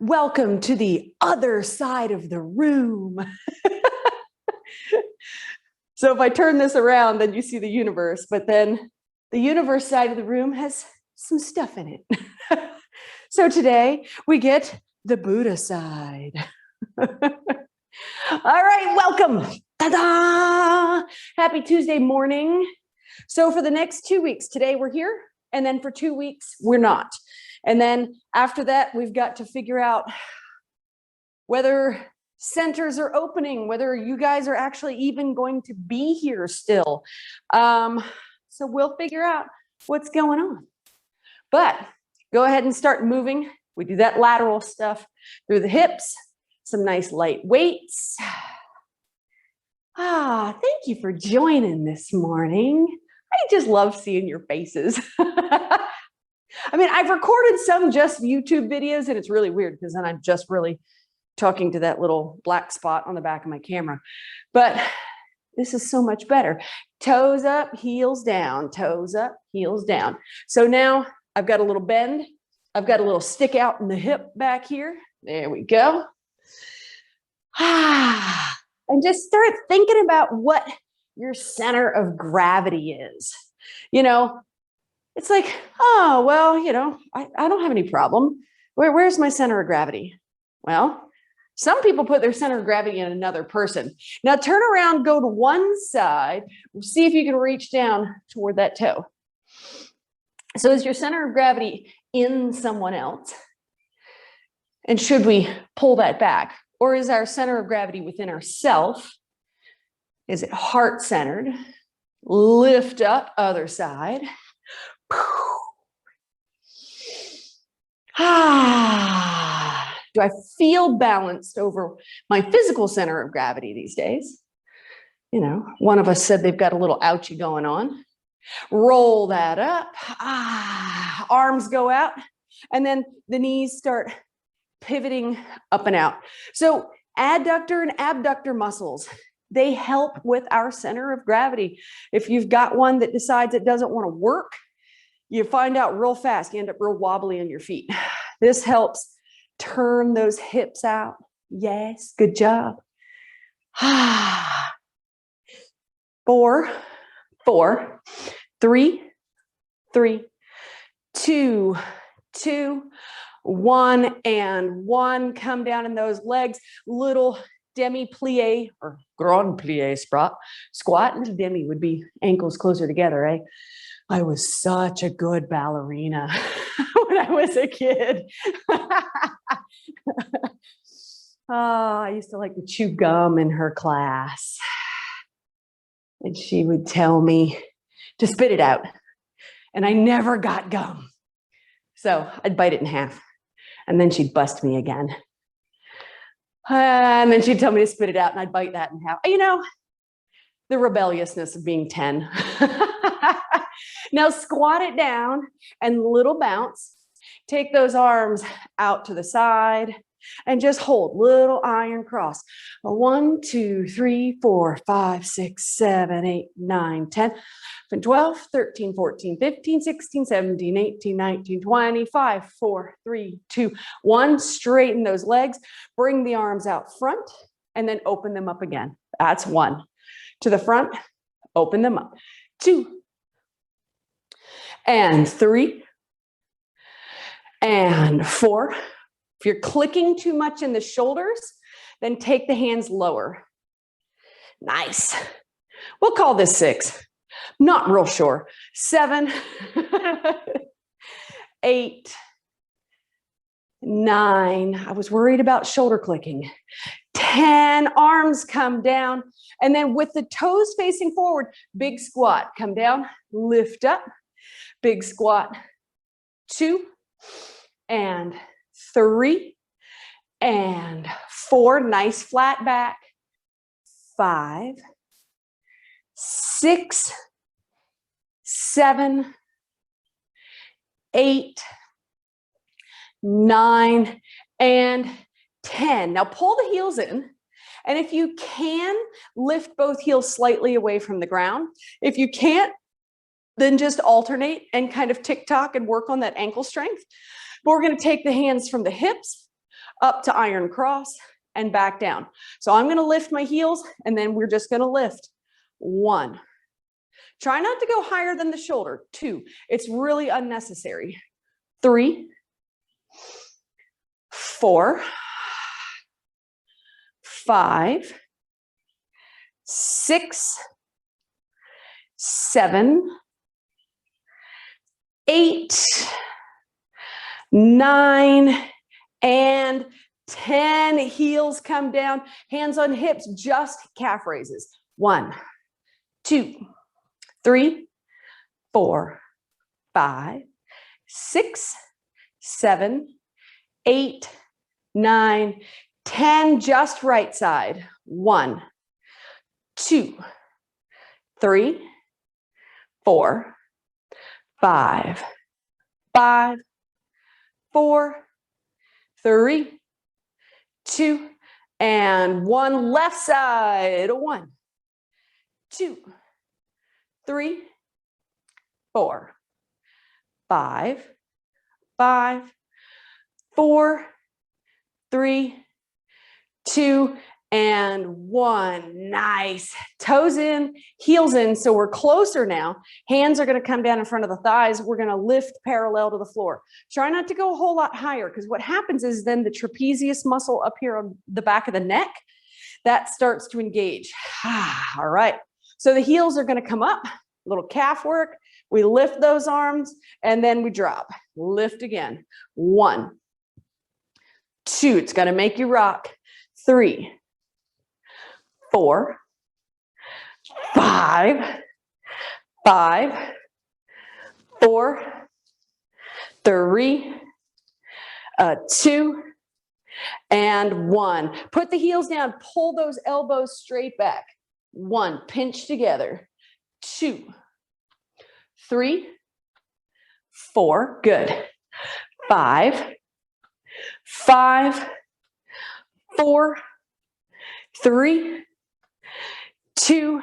Welcome to the other side of the room. So if I turn this around, then you see the universe, but then the universe side of the room has some stuff in it. So today we get the Buddha side. All right, welcome. Ta-da! Happy Tuesday morning. So for the next 2 weeks, today we're here, and then for 2 weeks, we're not. And then after that, we've got to figure out whether centers are opening, whether you guys are actually even going to be here still. So we'll figure out what's going on. But go ahead and start moving. We do that lateral stuff through the hips, some nice light weights. Thank you for joining this morning. I just love seeing your faces. I mean, I've recorded some just YouTube videos, and it's really weird because then I'm just really talking to that little black spot on the back of my camera. But this is so much better. Toes up, heels down, toes up, heels down. So now I've got a little bend. I've got a little stick out in the hip back here. There we go. And just start thinking about what your center of gravity is. You know, it's like, oh, well, you know, I don't have any problem. Where's my center of gravity? Well, some people put their center of gravity in another person. Now turn around, go to one side, see if you can reach down toward that toe. So is your center of gravity in someone else? And should we pull that back? Or is our center of gravity within ourself? Is it heart-centered? Lift up, other side. Do I feel balanced over my physical center of gravity these days? You know, one of us said they've got a little ouchie going on. Roll that up. Arms go out. And then the knees start pivoting up and out. So adductor and abductor muscles, they help with our center of gravity. If you've got one that decides it doesn't want to work, you find out real fast. You end up real wobbly on your feet. This helps turn those hips out. Yes, good job. 4, 3, 2, 1, and 1. Come down in those legs. Little demi-plie or grand plie squat. Little demi would be ankles closer together, eh? I was such a good ballerina when I was a kid. I used to like to chew gum in her class. And she would tell me to spit it out. And I never got gum. So I'd bite it in half. And then she'd bust me again. And then she'd tell me to spit it out, and I'd bite that in half. You know, the rebelliousness of being 10. Now squat it down and little bounce. Take those arms out to the side and just hold little iron cross. 1, 2, 3, 4, 5, 6, 7, 8, 9, 10, 12, 13, 14, 15, 16, 17, 18, 19, 20, 5, 4, 3, 2, 1. Straighten those legs. Bring the arms out front and then open them up again. That's 1. To the front, open them up. 2. And 3. And 4. If you're clicking too much in the shoulders, then take the hands lower. Nice. We'll call this 6. Not real sure. 7, 8, 9. I was worried about shoulder clicking. 10. Arms come down. And then with the toes facing forward, big squat. Come down, lift up, big squat. 2 and 3 and 4. Nice flat back. 5, 6, 7, 8, 9, and 10. Now pull the heels in. And if you can, lift both heels slightly away from the ground. If you can't, then just alternate and kind of tick-tock and work on that ankle strength. But we're going to take the hands from the hips up to iron cross, and back down. So I'm going to lift my heels, and then we're just going to lift. 1. Try not to go higher than the shoulder. 2. It's really unnecessary. 3, 4, 5, 6, 7, 8, 9, and 10. Heels come down, hands on hips, just calf raises. 1, 2, 3, 4, 5, 6, 7, 8, 9, 10. Just right side. 1, 2, 3, 4, 5, 5, 4, 3, 2, and 1. Left side. 1, 2, 3, 4, 5, 5, 4, 3, 2, and 1. Nice. Toes in, heels in. So we're closer now. Hands are going to come down in front of the thighs. We're going to lift parallel to the floor. Try not to go a whole lot higher, because what happens is then the trapezius muscle up here on the back of the neck, that starts to engage. All right. So the heels are going to come up, little calf work. We lift those arms and then we drop. Lift again. 1, 2. It's going to make you rock. 3, 4, 5, 5, 4, 3, 2, and 1. Put the heels down. Pull those elbows straight back. 1. Pinch together. 2, 3, 4. Good. 5, 5, 4, 3, 2,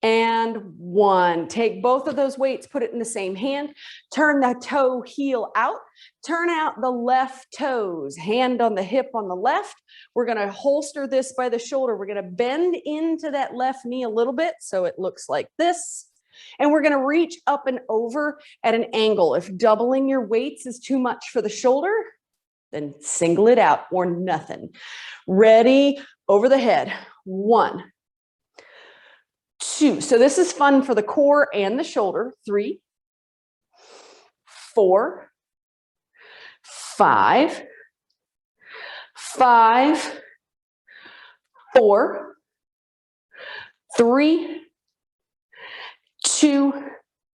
and 1. Take both of those weights, put it in the same hand, turn the toe heel out, turn out the left toes, hand on the hip on the left. We're going to holster this by the shoulder. We're going to bend into that left knee a little bit so it looks like this. And we're going to reach up and over at an angle. If doubling your weights is too much for the shoulder, then single it out or nothing. Ready, over the head. 1, 2. So this is fun for the core and the shoulder. 3, 4, 5, 5, 4, 3, 2,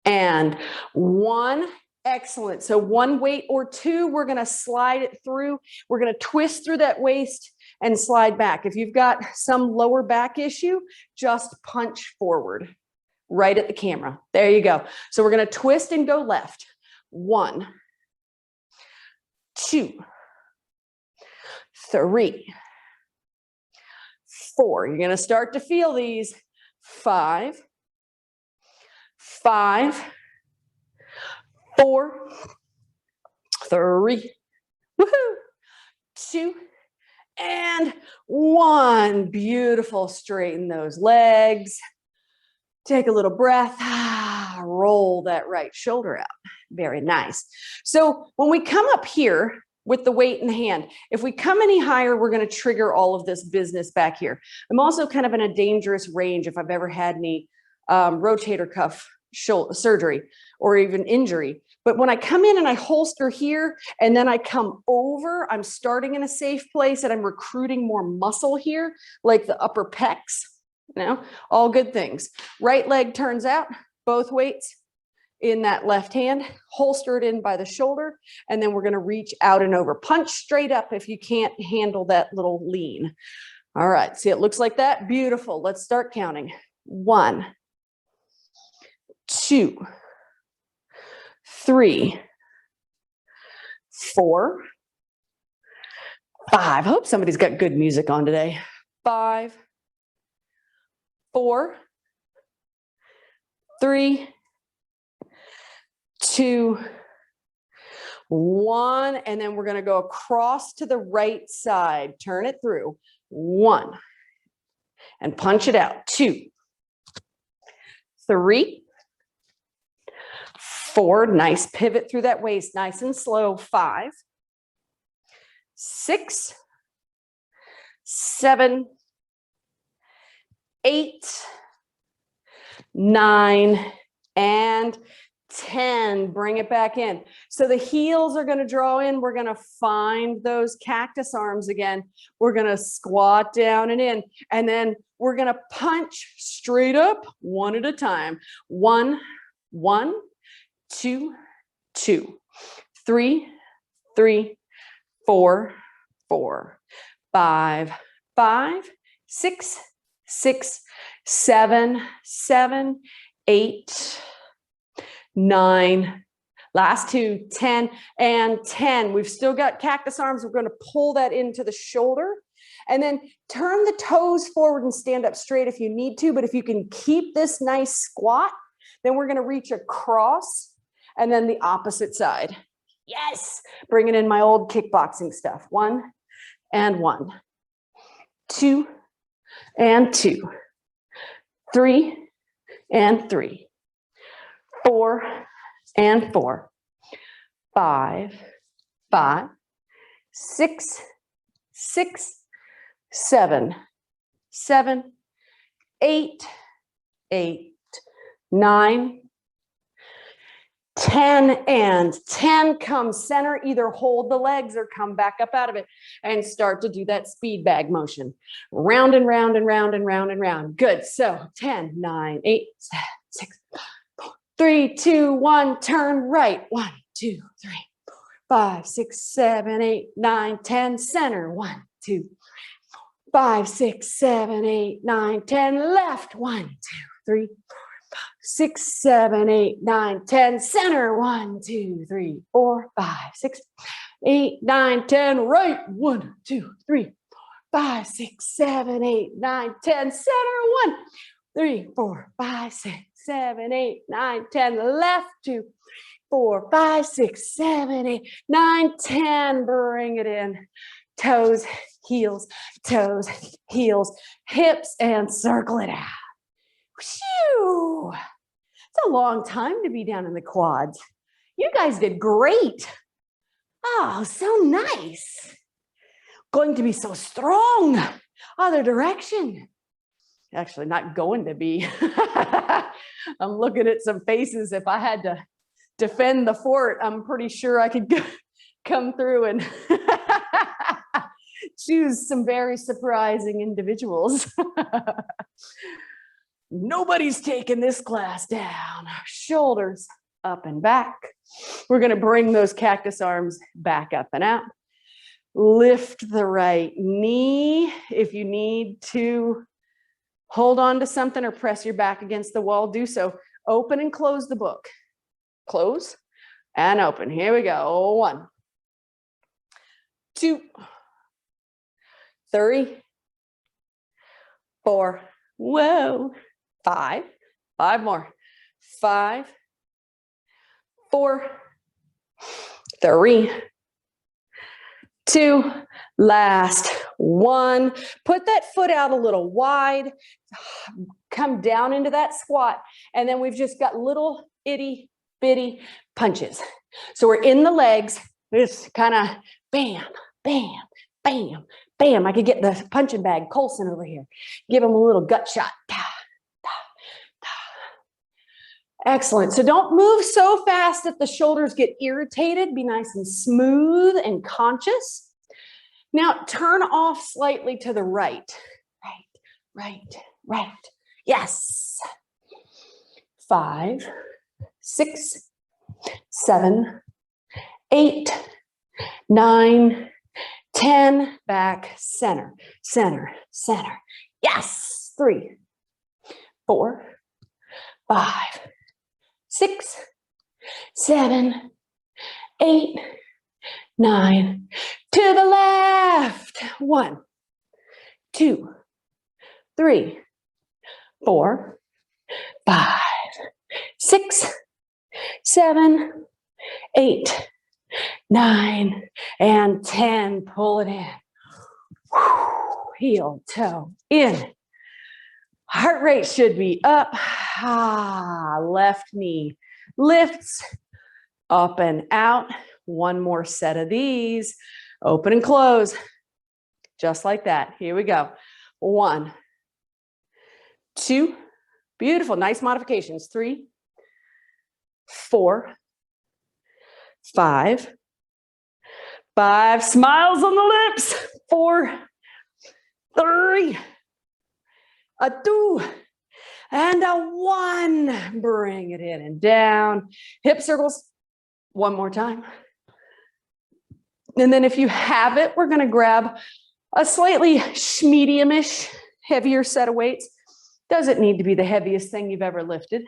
and 1. Excellent. So 1 weight or 2, we're going to slide it through. We're going to twist through that waist and slide back. If you've got some lower back issue, just punch forward right at the camera. There you go. So we're going to twist and go left. 1, 2, 3, 4. You're going to start to feel these. 5, 5, 4, 3, woohoo, 2, and 1. Beautiful. Straighten those legs. Take a little breath. Roll that right shoulder out. Very nice. So when we come up here with the weight in the hand, if we come any higher, we're going to trigger all of this business back here. I'm also kind of in a dangerous range if I've ever had any rotator cuff surgery or even injury. But when I come in and I holster here and then I come over, I'm starting in a safe place and I'm recruiting more muscle here, like the upper pecs, all good things. Right leg turns out, both weights in that left hand, holstered in by the shoulder, and then we're going to reach out and over. Punch straight up if you can't handle that little lean. All right, see, it looks like that. Beautiful. Let's start counting. 1, 2, 3, 4, 5. I hope somebody's got good music on today. 5, 4, 3, 2, 1, and then we're going to go across to the right side. Turn it through. 1, and punch it out. 2, 3, 4, nice pivot through that waist, nice and slow. 5, 6, 7, 8, 9, and 10. Bring it back in. So the heels are going to draw in. We're going to find those cactus arms again. We're going to squat down and in, and then we're going to punch straight up one at a time. 1, 1, 2, 2, 3, 3, 4, 4, 5, 5, 6, 6, 7, 7, 8, 9, last 2, 10, and 10. We've still got cactus arms. We're going to pull that into the shoulder, and then turn the toes forward and stand up straight if you need to. But if you can keep this nice squat, then we're going to reach across and then the opposite side. Yes, bringing in my old kickboxing stuff. 1 and 1, 2 and 2, 3 and 3, 4 and 4, 5, 5, 6, 6, 7, 7, 8, 8, 9, 10, and 10. Come center, either hold the legs or come back up out of it and start to do that speed bag motion. Round and round and round and round and round. Good. So 10, 9, 8, 7, 6, 4, 3, 2, 1, turn right. 1, 2, 3, 4, 5, 6, 7, 8, 9, 10, center. 1, 2, 3, 4, 5, 6, 7, 8, 9, 10, left. 1, 2, 3, 4, 5, 6, 7, 8, 9, 10, center. 1, 2, 3, 4, 5, 6, 8, 9, 10, right. 1, 2, 3, 4, 5, 6, 7, 8, 9, 10, center. 1, 3, 4, 5, 6, 7, 8, 9, 10, left. 2, 4, 5, 6, 7, 8, 9, 10. Bring it in. Toes, heels, hips, and circle it out. Whew. It's a long time to be down in the quads. You guys did great. Oh, so nice. Going to be so strong. Other direction. Actually, not going to be. I'm looking at some faces. If I had to defend the fort, I'm pretty sure I could come through and choose some very surprising individuals. Nobody's taking this class down. Shoulders up and back. We're going to bring those cactus arms back up and out. Lift the right knee. If you need to hold on to something or press your back against the wall, do so. Open and close the book. Close and open. Here we go. 1, 2, 3, 4. Whoa. 5. 5 more. 5, 4, 3, 2, last 1. Put that foot out a little wide. Come down into that squat. And then we've just got little itty bitty punches. So we're in the legs. Just kind of bam, bam, bam, bam. I could get the punching bag, Colson over here. Give him a little gut shot. Excellent. So don't move so fast that the shoulders get irritated. Be nice and smooth and conscious. Now turn off slightly to the right. Right, right, right. Yes. 5, 6, 7, 8, 9, 10. Back, center, center, center. Yes. 3, 4, 5, 6, 7, 8, 9. To the left. 1, 2, 3, 4, 5, 6, 7, 8, 9, and 10. Pull it in. Heel, toe, in. Heart rate should be up. Left knee lifts, up and out. One more set of these. Open and close. Just like that. Here we go. 1, 2. Beautiful. Nice modifications. 3, 4, 5. 5. Smiles on the lips. 4, 3, a 2, and a 1. Bring it in and down. Hip circles. One more time. And then if you have it, we're going to grab a slightly medium-ish, heavier set of weights. Doesn't need to be the heaviest thing you've ever lifted.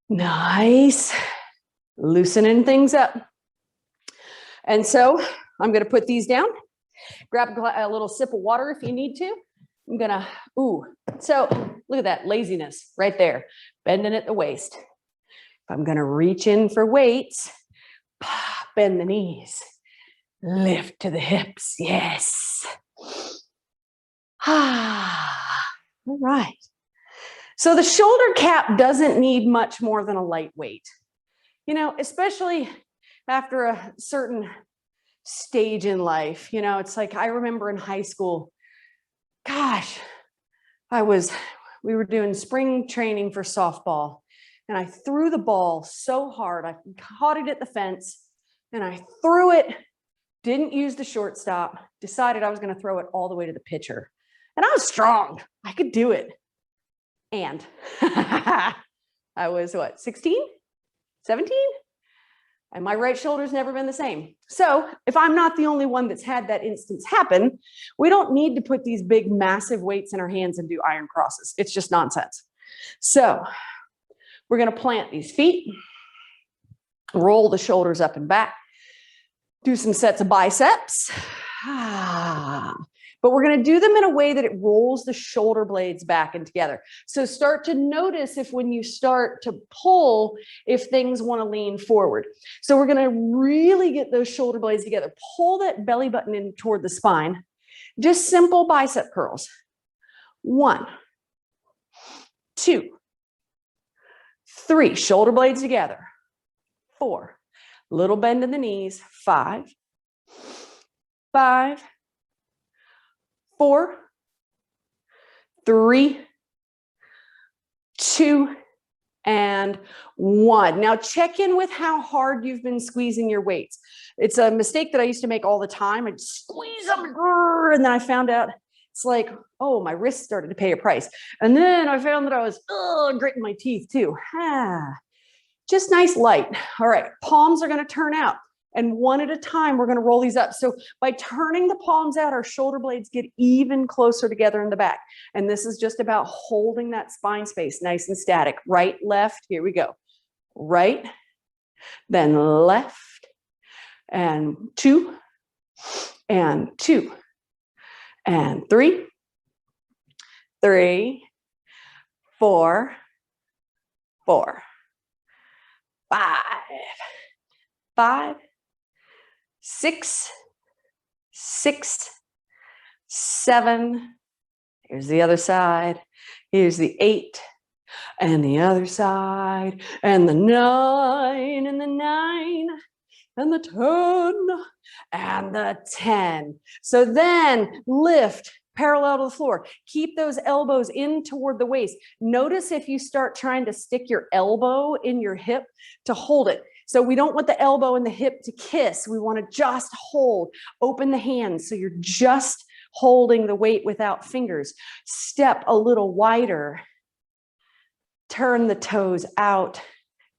Nice. Loosening things up. And so I'm going to put these down. Grab a little sip of water if you need to. I'm going to, so look at that laziness right there, bending at the waist. If I'm going to reach in for weights, bend the knees, lift to the hips. Yes. All right. So the shoulder cap doesn't need much more than a light weight, especially after a certain stage in life. It's like, I remember in high school, gosh, we were doing spring training for softball, and I threw the ball so hard. I caught it at the fence, and I threw it, didn't use the shortstop, decided I was going to throw it all the way to the pitcher. And I was strong. I could do it. And I was 16, 17? And my right shoulder's never been the same. So if I'm not the only one that's had that instance happen, we don't need to put these big, massive weights in our hands and do iron crosses. It's just nonsense. So we're going to plant these feet, roll the shoulders up and back, do some sets of biceps. But we're going to do them in a way that it rolls the shoulder blades back and together. So start to notice if when you start to pull, if things want to lean forward. So we're going to really get those shoulder blades together. Pull that belly button in toward the spine. Just simple bicep curls. 1, 2, 3. Shoulder blades together. 4. Little bend in the knees. 5. 5. 4, 3, 2, and 1. Now check in with how hard you've been squeezing your weights. It's a mistake that I used to make all the time. I'd squeeze them, and then I found out it's like, oh, my wrist started to pay a price. And then I found that I was gritting my teeth too. Just nice light. All right, palms are going to turn out. And one at a time, we're going to roll these up. So by turning the palms out, our shoulder blades get even closer together in the back. And this is just about holding that spine space nice and static. Right, left, here we go. Right, then left, and 2, and 2, and 3, 3, 4, 4, 5, 5, 6, 6, 7. Here's the other side. Here's the 8, and the other side, and the 9, and the 9, and the 10, and the 10. So then lift parallel to the floor. Keep those elbows in toward the waist. Notice if you start trying to stick your elbow in your hip to hold it. So we don't want the elbow and the hip to kiss. We want to just hold. Open the hands so you're just holding the weight without fingers. Step a little wider. Turn the toes out.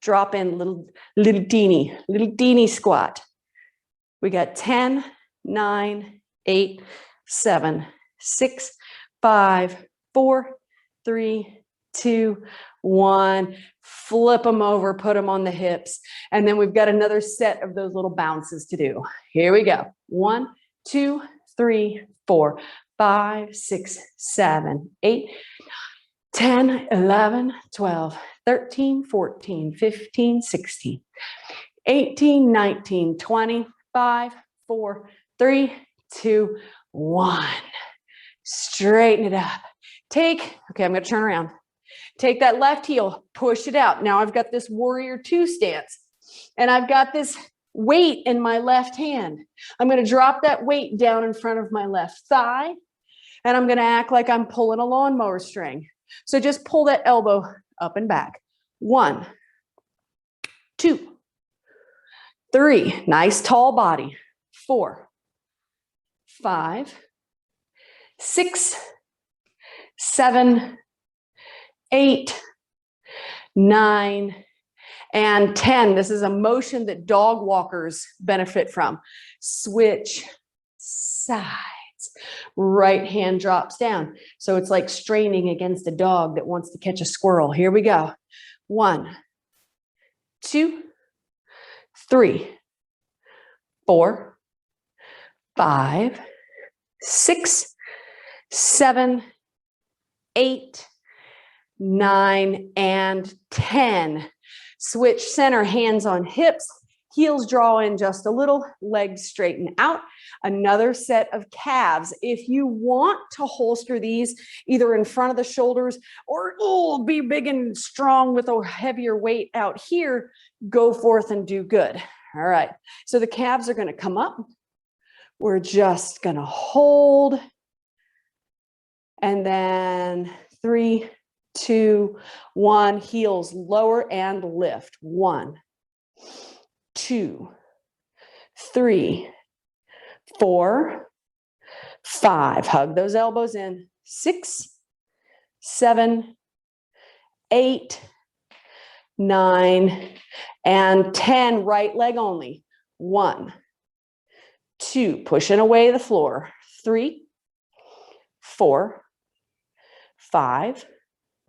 Drop in little teeny squat. We got 10, 9, 8, 7, 6, 5, 4, 3, 2, 1. Flip them over, put them on the hips. And then we've got another set of those little bounces to do. Here we go. 1, 2, 3, 4, 5, 6, 7, 8, 10, 11, 12, 13, 14, 15, 16, 18, 19, 20, 5, 4, 3, 2, 1. Straighten it up. Okay, I'm going to turn around. Take that left heel, push it out. Now I've got this warrior two stance, and I've got this weight in my left hand. I'm going to drop that weight down in front of my left thigh, and I'm going to act like I'm pulling a lawnmower string. So just pull that elbow up and back. 1, 2, 3, nice tall body. 4, 5, 6, 7, 8, 9, and 10. This is a motion that dog walkers benefit from. Switch sides. Right hand drops down. So it's like straining against a dog that wants to catch a squirrel. Here we go. 1, 2, 3, 4, 5, 6, 7, 8, 9, and 10. Switch center, hands on hips, heels draw in just a little, legs straighten out. Another set of calves. If you want to holster these either in front of the shoulders or be big and strong with a heavier weight out here, go forth and do good. All right, so the calves are going to come up. We're just going to hold. And then 3, 2, 1, heels lower and lift. 1, 2, 3, 4, 5. Hug those elbows in. 6, 7, 8, 9, and 10. Right leg only. 1, 2, pushing away the floor. 3, 4, 5.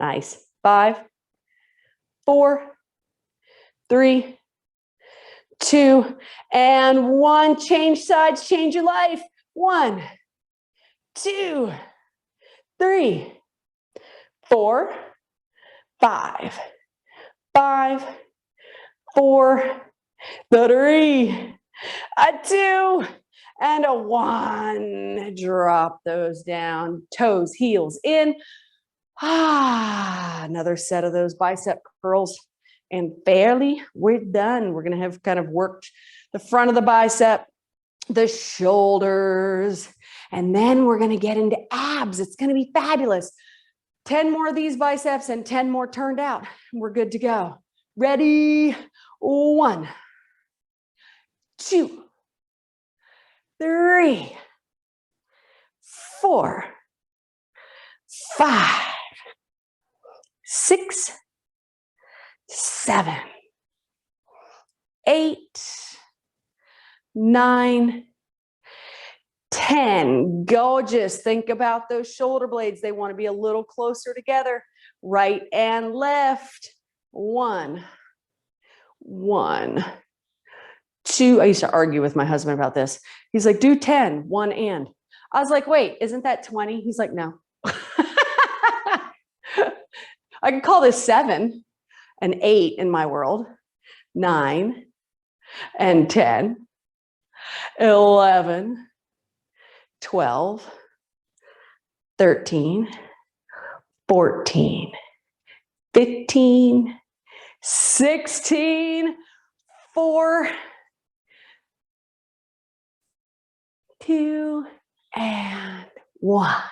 Nice. 5, 4, 3, 2, and 1. Change sides, change your life. 1, 2, 3, 4, 5, 5, 4, 3, a 2, and a 1. Drop those down. Toes, heels in. Another set of those bicep curls. And fairly, we're done. We're going to have kind of worked the front of the bicep, the shoulders, and then we're going to get into abs. It's going to be fabulous. 10 more of these biceps and 10 more turned out. We're good to go. Ready? 1, 2, 3, 4, 5, 6, 7, 8, 9, 10. Gorgeous. Think about those shoulder blades. They want to be a little closer together. Right and left. 1, 1, 2. I used to argue with my husband about this. He's like, do 10, 1 and. I was like, wait, isn't that 20? He's like, no. I could call this 7 and 8 in my world. 9 and 10, 11, 12, 13, 14, 15, 16, 4, 2, and 1.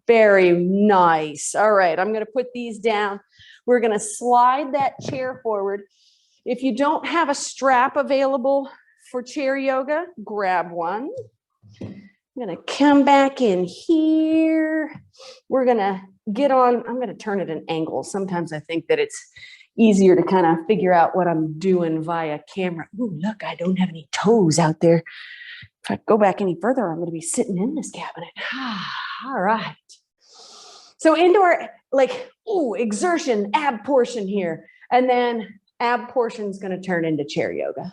Very nice. All right, I'm going to put these down. We're going to slide that chair forward. If you don't have a strap available for chair yoga, grab one. I'm going to come back in here. We're going to get on. I'm going to turn it an angle. Sometimes I think that it's easier to kind of figure out what I'm doing via camera. Ooh, look, I don't have any toes out there. If I go back any further, I'm going to be sitting in this cabinet. All right. So into our exertion, ab portion here. And then ab portion is going to turn into chair yoga.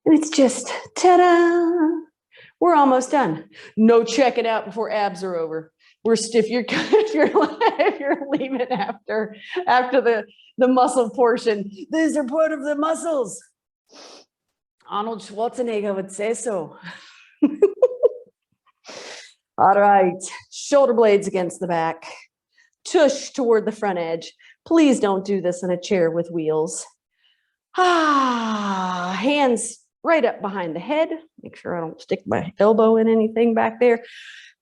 And it's just, ta-da, we're almost done. No check it out before abs are over. We're stiff. If you're leaving after the muscle portion, these are part of the muscles. Arnold Schwarzenegger would say so. All right, shoulder blades against the back, tush toward the front edge. Please don't do this in a chair with wheels. Hands right up behind the head. Make sure I don't stick my elbow in anything back there.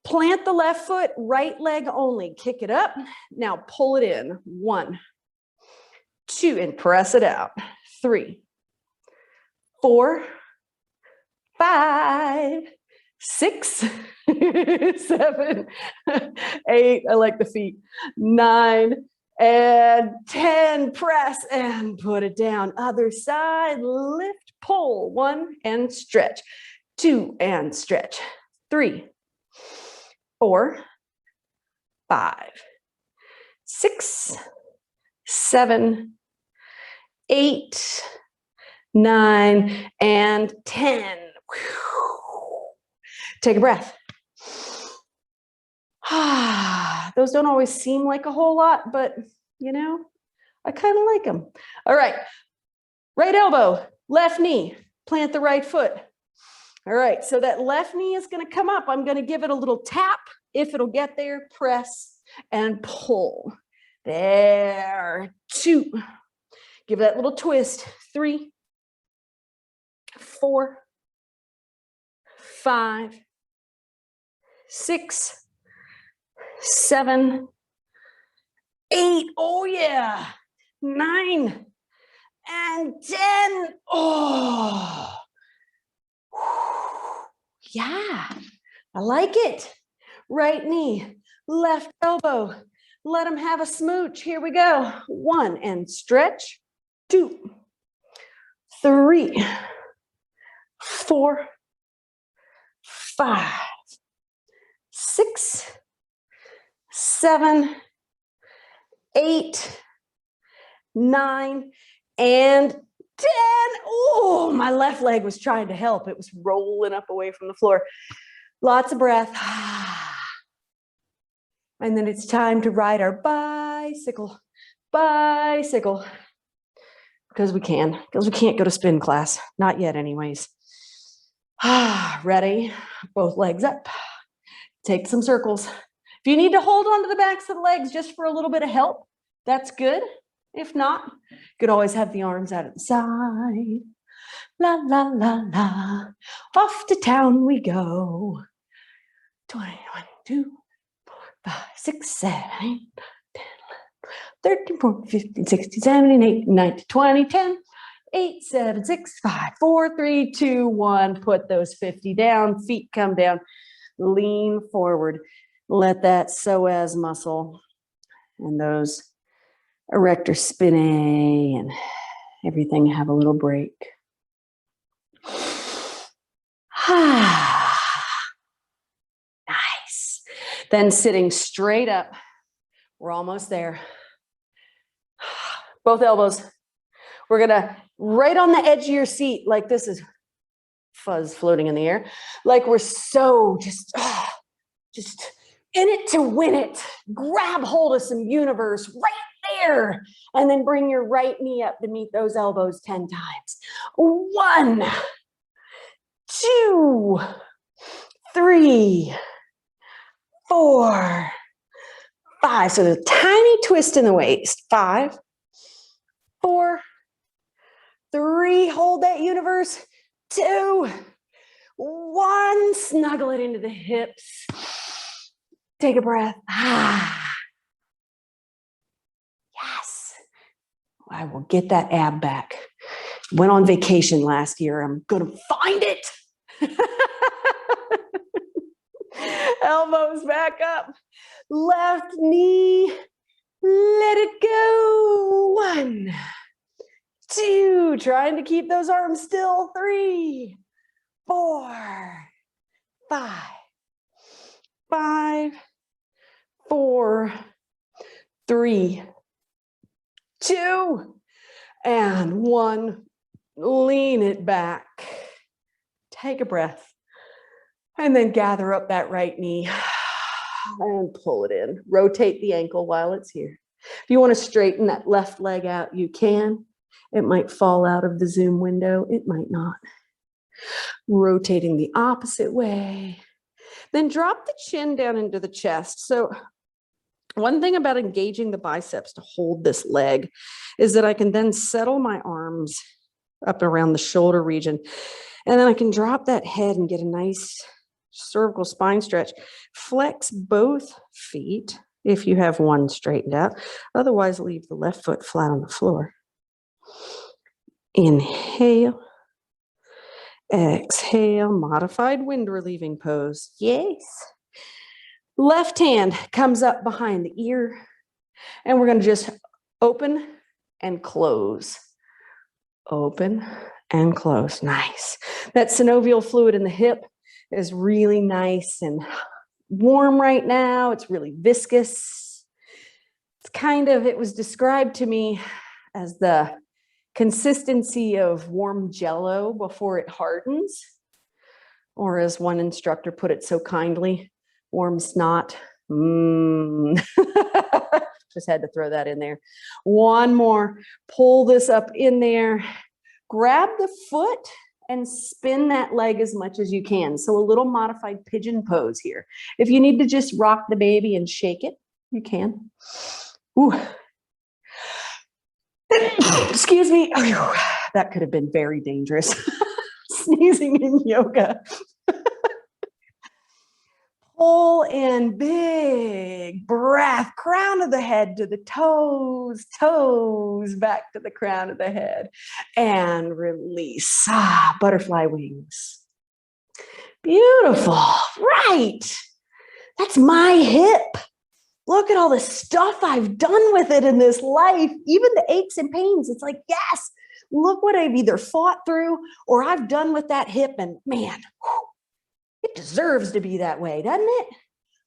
Plant the left foot, right leg only. Kick it up. Now pull it in. 1, 2, and press it out. 3, 4, 5, 6, 7, 8. I like the feet. 9 and 10. Press and put it down. Other side. Lift, pull. 1 and stretch. 2 and stretch. 3, 4, 5, 6, 7, 8, 9, and 10. Take a breath. Those don't always seem like a whole lot, but you know, I kind of like them. All right. Right elbow, left knee, plant the right foot. All right, so that left knee is going to come up. I'm going to give it a little tap. If it'll get there, press and pull. There. 2. Give that little twist. 3, 4, 5, 6, 7, 8. Oh, yeah. 9 and 10. Oh. Yeah, I like it. Right knee, left elbow. Let them have a smooch. Here we go. 1 and stretch. 2, 3, 4, 5, 6, 7, 8, 9, and 10. Oh, my left leg was trying to help. It was rolling up away from the floor. Lots of breath. And then it's time to ride our bicycle. Bicycle. Because we can't go to spin class. Not yet anyways. Ready? Both legs up. Take some circles. If you need to hold on to the backs of the legs just for a little bit of help, that's good. If not, you could always have the arms out at the side. La, la, la, la. Off to town we go. 20, 22, 4, 5, 6, 7, 8, 9, 10, 11, 13, 14, 15, 16, 17, 18, 19, 20, 10, 8, 7, 6, 5, 4, 3, 2, 1. Put those 50 down. Feet come down. Lean forward. Let that psoas muscle and those erector spinae and everything have a little break. Nice. Then sitting straight up. We're almost there. Both elbows. We're gonna right on the edge of your seat, like this is fuzz floating in the air, like we're so just in it to win it. Grab hold of some universe right there, and then bring your right knee up to meet those elbows 10 times. 1, 2, 3, 4, 5. So there's a tiny twist in the waist. 5, 4, 3. Hold that universe. 2, 1. Snuggle it into the hips. Take a breath. Yes. I will get that ab back. Went on vacation last year. I'm going to find it. Elbows back up. Left knee. Let it go. 1, 2. Trying to keep those arms still. 3, 4, 5, 5, 4, 3, 2, and 1. Lean it back. Take a breath. And then gather up that right knee. And pull it in. Rotate the ankle while it's here. If you want to straighten that left leg out, you can. It might fall out of the Zoom window. It might not. Rotating the opposite way. Then drop the chin down into the chest. So one thing about engaging the biceps to hold this leg is that I can then settle my arms up around the shoulder region. And then I can drop that head and get a nice cervical spine stretch. Flex both feet if you have one straightened out. Otherwise, leave the left foot flat on the floor. Inhale. Exhale. Modified wind relieving pose. Yes. Left hand comes up behind the ear. And we're going to just open and close. Open and close. Nice. That synovial fluid in the hip is really nice and warm right now. It's really viscous. It's kind of, it was described to me as the consistency of warm Jell-O before it hardens, or as one instructor put it so kindly, warm snot. Just had to throw that in there. One more. Pull this up in there. Grab the foot and spin that leg as much as you can. So a little modified pigeon pose here. If you need to just rock the baby and shake it, you can. Ooh. Excuse me. That could have been very dangerous. Sneezing in yoga. Pull in, big breath, crown of the head to the toes, toes back to the crown of the head, and release. Butterfly wings. Beautiful. Right. That's my hip. Look at all the stuff I've done with it in this life, even the aches and pains. It's like, yes, look what I've either fought through or I've done with that hip, and man, whew, it deserves to be that way, doesn't it?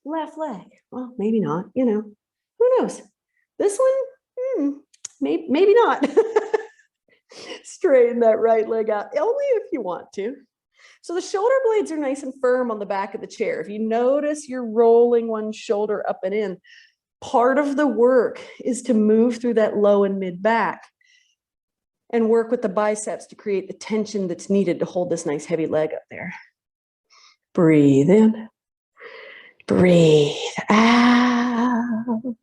Left leg. Well, maybe not, you know, who knows? This one, maybe not. Straighten that right leg out, only if you want to. So the shoulder blades are nice and firm on the back of the chair. If you notice you're rolling one shoulder up and in, part of the work is to move through that low and mid back and work with the biceps to create the tension that's needed to hold this nice heavy leg up there. Breathe in, breathe out.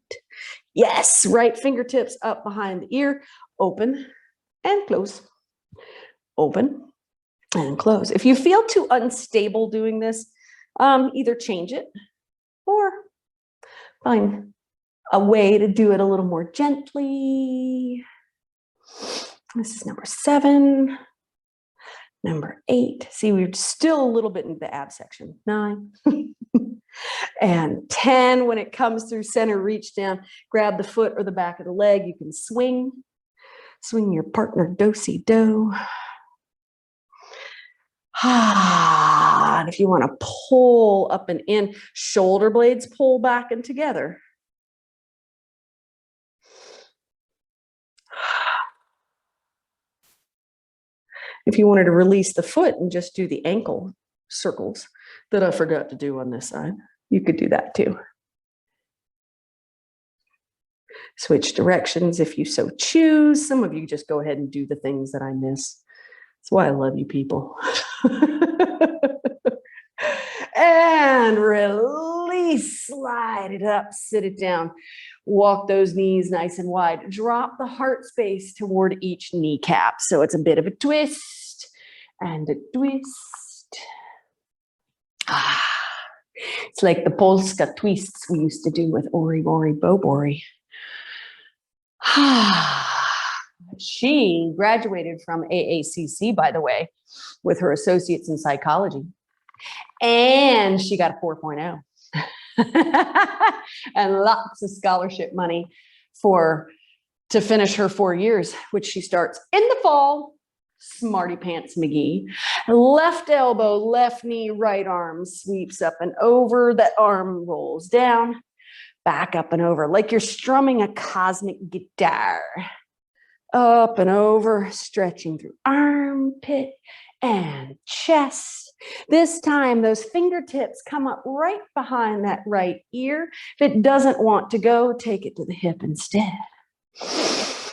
Yes, right fingertips up behind the ear, open and close, open and close. If you feel too unstable doing this, either change it or find a way to do it a little more gently. This is number 7. Number 8. See, we're still a little bit in the ab section. 9. And 10. When it comes through center, reach down, grab the foot or the back of the leg. You can swing. Swing your partner do-si-do. And if you want to pull up and in, shoulder blades pull back and together. If you wanted to release the foot and just do the ankle circles that I forgot to do on this side, you could do that too. Switch directions if you so choose. Some of you just go ahead and do the things that I miss. That's why I love you people. And release, slide it up, sit it down. Walk those knees nice and wide. Drop the heart space toward each kneecap. So it's a bit of a twist and a twist. It's like the Polska twists we used to do with Ori Ori Bobori. She graduated from AACC, by the way, with her associates in psychology. And she got a 4.0 and lots of scholarship money to finish her 4 years, which she starts in the fall. Smarty Pants McGee. Left elbow, left knee, right arm sweeps up and over. That arm rolls down, back up and over, like you're strumming a cosmic guitar. Up and over, stretching through armpit and chest. This time, those fingertips come up right behind that right ear. If it doesn't want to go, take it to the hip instead.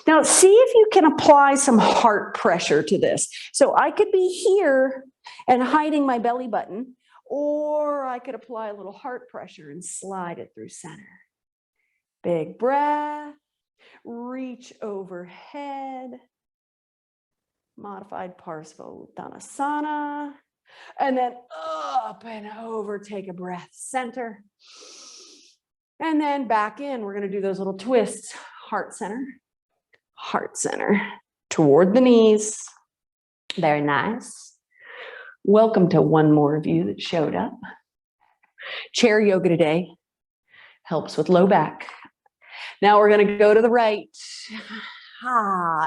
Now, see if you can apply some heart pressure to this. So I could be here and hiding my belly button, or I could apply a little heart pressure and slide it through center. Big breath, reach overhead, modified Parsvottanasana, and then up and over, take a breath, center. And then back in, we're gonna do those little twists, heart center, toward the knees. Very nice. Welcome to one more of you that showed up. Chair yoga today helps with low back. Now we're gonna go to the right.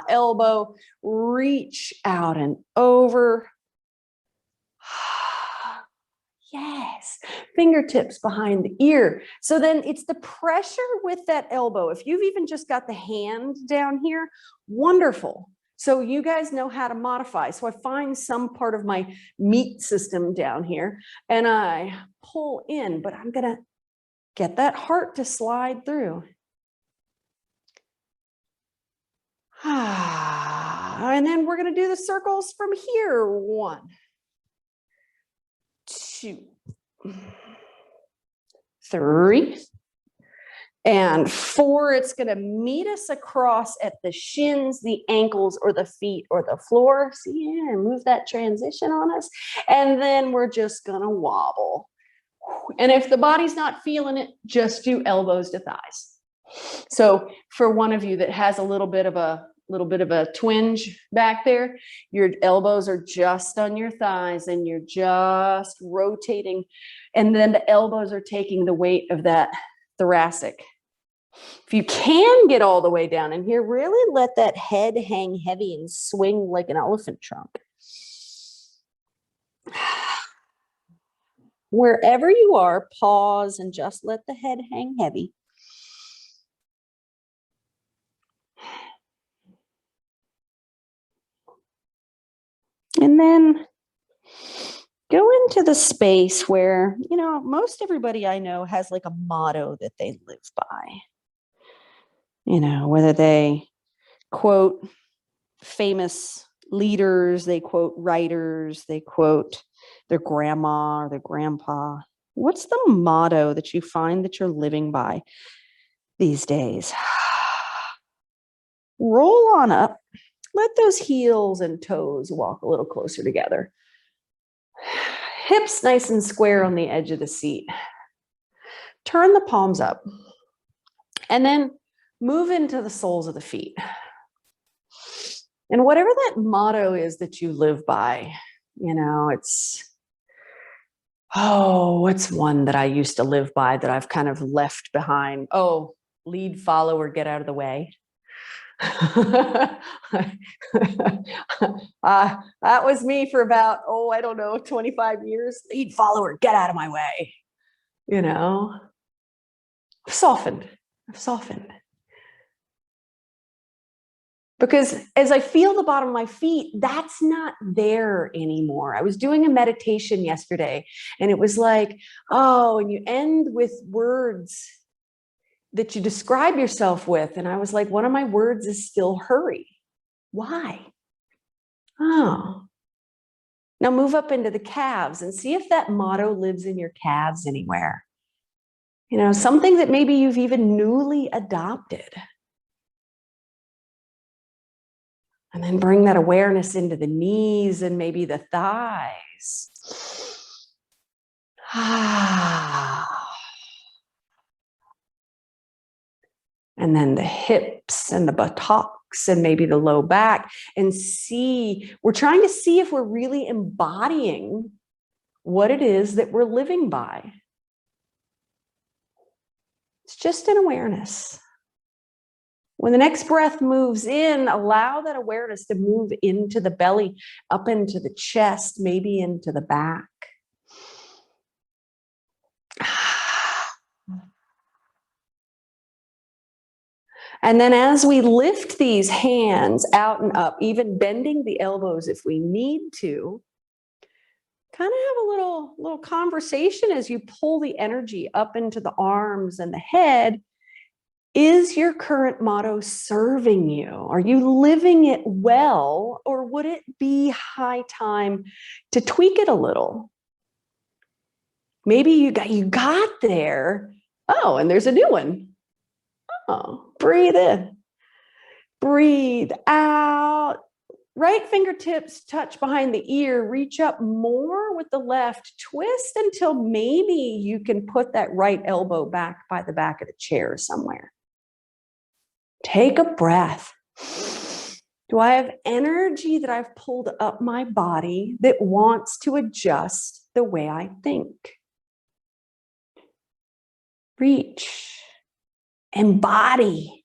Elbow, reach out and over. Yes, fingertips behind the ear. So then it's the pressure with that elbow. If you've even just got the hand down here, wonderful. So you guys know how to modify. So I find some part of my meat system down here and I pull in, but I'm gonna get that heart to slide through. And then we're gonna do the circles from here. 1, 2, 3, and 4. It's going to meet us across at the shins, the ankles, or the feet, or the floor. See, yeah, move that transition on us. And then we're just going to wobble. And if the body's not feeling it, just do elbows to thighs. So for one of you that has a little bit of a twinge back there, your elbows are just on your thighs and you're just rotating. And then the elbows are taking the weight of that thoracic. If you can get all the way down in here, really let that head hang heavy and swing like an elephant trunk. Wherever you are, pause and just let the head hang heavy. And then go into the space where, you know, most everybody I know has like a motto that they live by. You know, whether they quote famous leaders, they quote writers, they quote their grandma or their grandpa. What's the motto that you find that you're living by these days? Roll on up. Let those heels and toes walk a little closer together. Hips nice and square on the edge of the seat. Turn the palms up. And then move into the soles of the feet. And whatever that motto is that you live by, you know, it's one that I used to live by that I've kind of left behind. Oh, lead, follow, or get out of the way. That was me for about, 25 years. Lead, follow, or get out of my way. You know, I've softened. Because as I feel the bottom of my feet, that's not there anymore. I was doing a meditation yesterday and it was like, and you end with words that you describe yourself with. And I was like, one of my words is still hurry. Why? Oh. Now move up into the calves and see if that motto lives in your calves anywhere. You know, something that maybe you've even newly adopted. And then bring that awareness into the knees and maybe the thighs. And then the hips and the buttocks and maybe the low back. And we're trying to see if we're really embodying what it is that we're living by. It's just an awareness. When the next breath moves in, allow that awareness to move into the belly, up into the chest, maybe into the back. And then as we lift these hands out and up, even bending the elbows if we need to, kind of have a little conversation as you pull the energy up into the arms and the head. Is your current motto serving you? Are you living it well, or would it be high time to tweak it a little? Maybe you got there. Oh, and there's a new one. Oh, breathe in. Breathe out. Right fingertips touch behind the ear. Reach up more with the left. Twist until maybe you can put that right elbow back by the back of the chair somewhere. Take a breath. Do I have energy that I've pulled up my body that wants to adjust the way I think? Reach. Embody.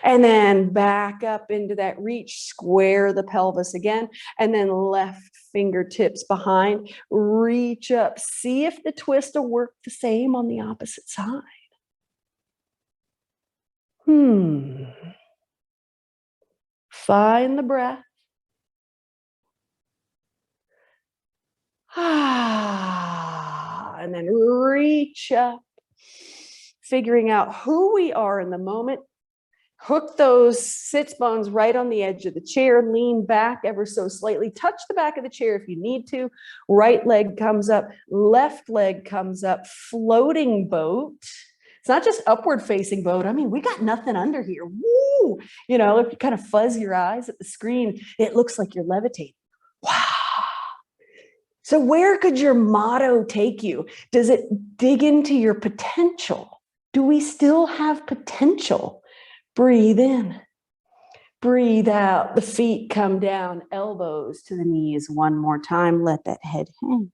And then back up into that reach, square the pelvis again, and then left fingertips behind, reach up. See if the twist will work the same on the opposite side. Find the breath. And then reach up, figuring out who we are in the moment. Hook those sits bones right on the edge of the chair, lean back ever so slightly, touch the back of the chair if you need to. Right leg comes up, left leg comes up, floating boat. It's not just upward facing boat. I mean, we got nothing under here. Woo! You know, if you kind of fuzz your eyes at the screen, it looks like you're levitating. Wow. So where could your motto take you? Does it dig into your potential? Do we still have potential? Breathe in, breathe out. The feet come down, elbows to the knees. One more time, let that head hang.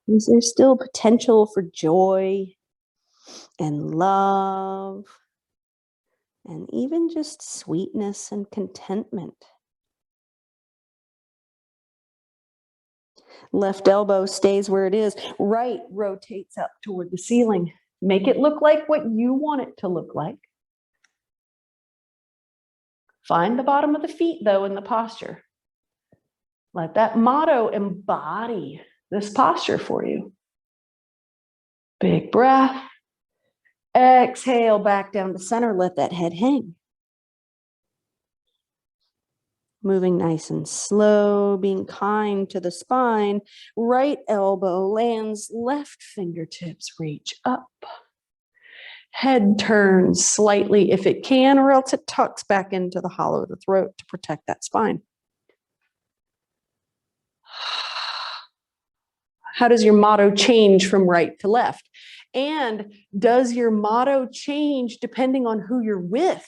Is there still potential for joy and love and even just sweetness and contentment? Left elbow stays where it is. Right rotates up toward the ceiling. Make it look like what you want it to look like. Find the bottom of the feet, though, in the posture. Let that motto embody this posture for you. Big breath. Exhale back down to center. Let that head hang. Moving nice and slow, being kind to the spine. Right elbow lands, left fingertips reach up. Head turns slightly if it can, or else it tucks back into the hollow of the throat to protect that spine. How does your motto change from right to left? And does your motto change depending on who you're with?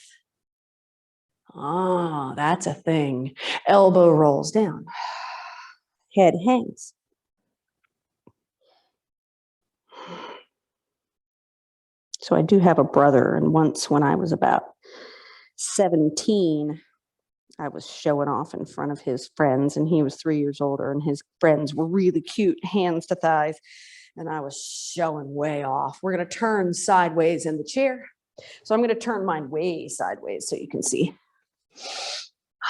Oh, that's a thing. Elbow rolls down. Head hangs. So I do have a brother, and once when I was about 17, I was showing off in front of his friends, and he was 3 years older, and his friends were really cute, hands to thighs, and I was showing way off. We're going to turn sideways in the chair. So I'm going to turn mine way sideways so you can see.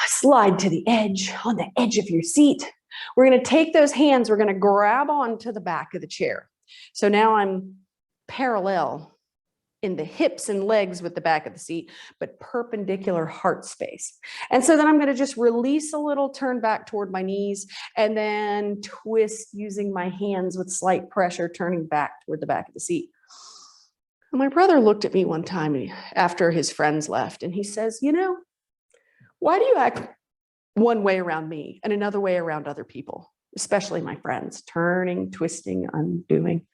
Slide to the edge, on the edge of your seat. We're going to take those hands, we're going to grab onto the back of the chair. So now I'm parallel in the hips and legs with the back of the seat, but perpendicular heart space. And so then I'm going to just release a little, turn back toward my knees, and then twist using my hands with slight pressure, turning back toward the back of the seat. And my brother looked at me one time after his friends left, and he says, you know, why do you act one way around me and another way around other people, especially my friends, turning, twisting, undoing?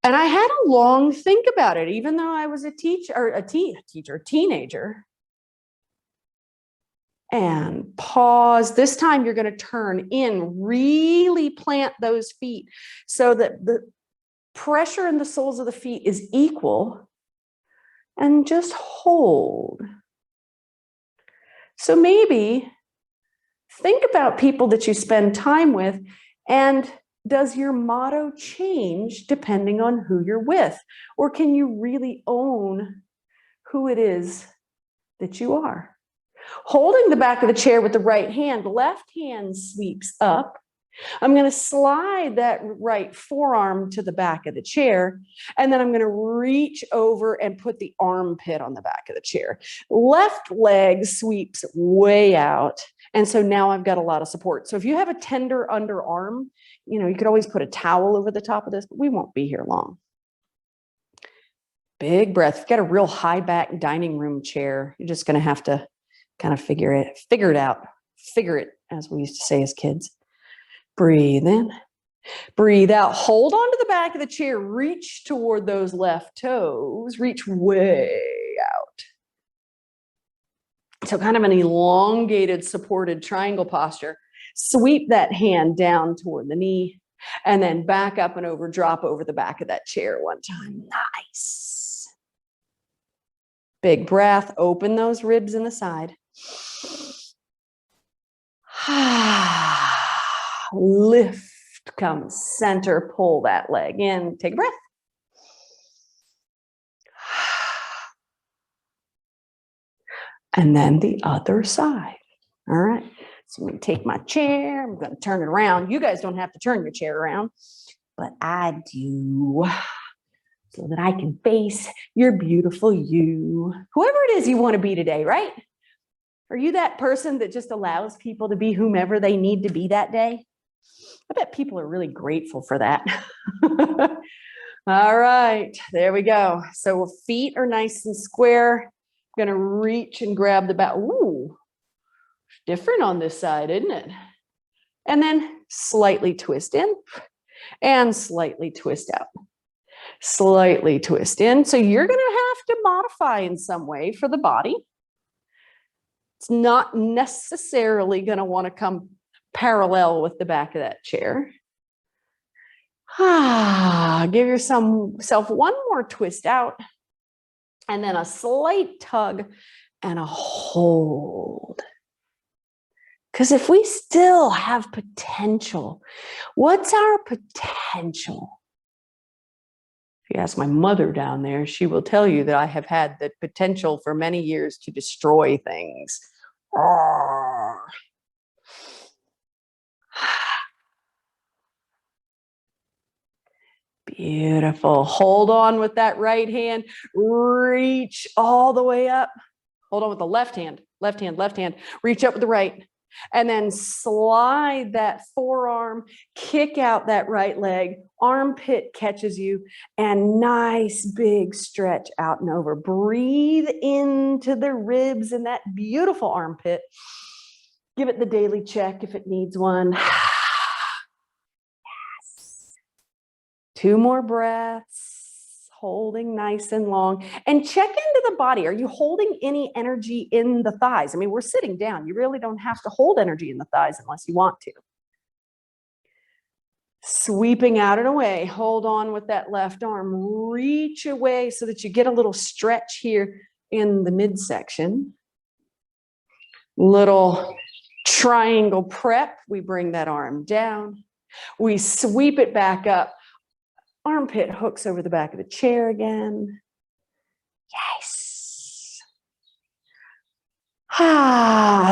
And I had a long think about it, even though I was a teenager. And pause. This time you're going to turn in, really plant those feet so that the pressure in the soles of the feet is equal, and just hold. So maybe think about people that you spend time with, and does your motto change depending on who you're with? Or can you really own who it is that you are? Holding the back of the chair with the right hand, left hand sweeps up. I'm going to slide that right forearm to the back of the chair, and then I'm going to reach over and put the armpit on the back of the chair. Left leg sweeps way out, and so now I've got a lot of support. So if you have a tender underarm, you could always put a towel over the top of this, but we won't be here long. Big breath. You've got a real high back dining room chair. You're just going to have to kind of figure it out, as we used to say as kids. Breathe in, breathe out, hold on to the back of the chair, reach toward those left toes, reach way out. So kind of an elongated supported triangle posture. Sweep that hand down toward the knee and then back up and over, drop over the back of that chair one time. Nice. Big breath, open those ribs in the side. Lift, come center, pull that leg in, take a breath. And then the other side. All right, so I'm going to take my chair, I'm going to turn it around. You guys don't have to turn your chair around, but I do, so that I can face your beautiful you. Whoever it is you want to be today, right? Are you that person that just allows people to be whomever they need to be that day? I bet people are really grateful for that. All right, there we go. So feet are nice and square. I'm going to reach and grab the back. Ooh, different on this side, isn't it? And then slightly twist in and slightly twist out. Slightly twist in. So you're going to have to modify in some way for the body. It's not necessarily going to want to come parallel with the back of that chair. Give yourself one more twist out, and then a slight tug and a hold. Because if we still have potential, what's our potential? If you ask my mother down there, she will tell you that I have had the potential for many years to destroy things. Beautiful. Hold on with that right hand. Reach all the way up. Hold on with the left hand. Left hand, left hand. Reach up with the right. And then slide that forearm, kick out that right leg, armpit catches you, and nice big stretch out and over. Breathe into the ribs and that beautiful armpit. Give it the daily check if it needs one. Yes. 2 more breaths, holding nice and long. And check into the body. Are you holding any energy in the thighs? I mean, we're sitting down. You really don't have to hold energy in the thighs unless you want to. Sweeping out and away. Hold on with that left arm. Reach away so that you get a little stretch here in the midsection. Little triangle prep. We bring that arm down. We sweep it back up. Armpit hooks over the back of the chair again. Yes.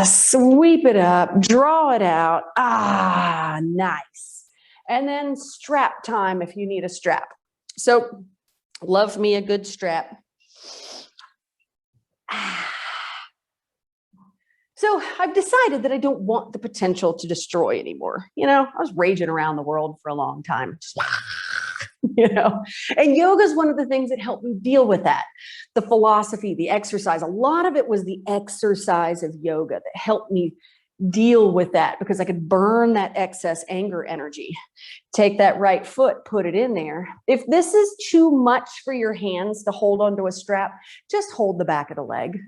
Sweep it up, draw it out. Nice. And then strap time if you need a strap. So love me a good strap. So I've decided that I don't want the potential to destroy anymore. I was raging around the world for a long time. And yoga is one of the things that helped me deal with that. The philosophy, the exercise, a lot of it was the exercise of yoga that helped me deal with that because I could burn that excess anger energy. Take that right foot, put it in there. If this is too much for your hands to hold onto a strap, just hold the back of the leg.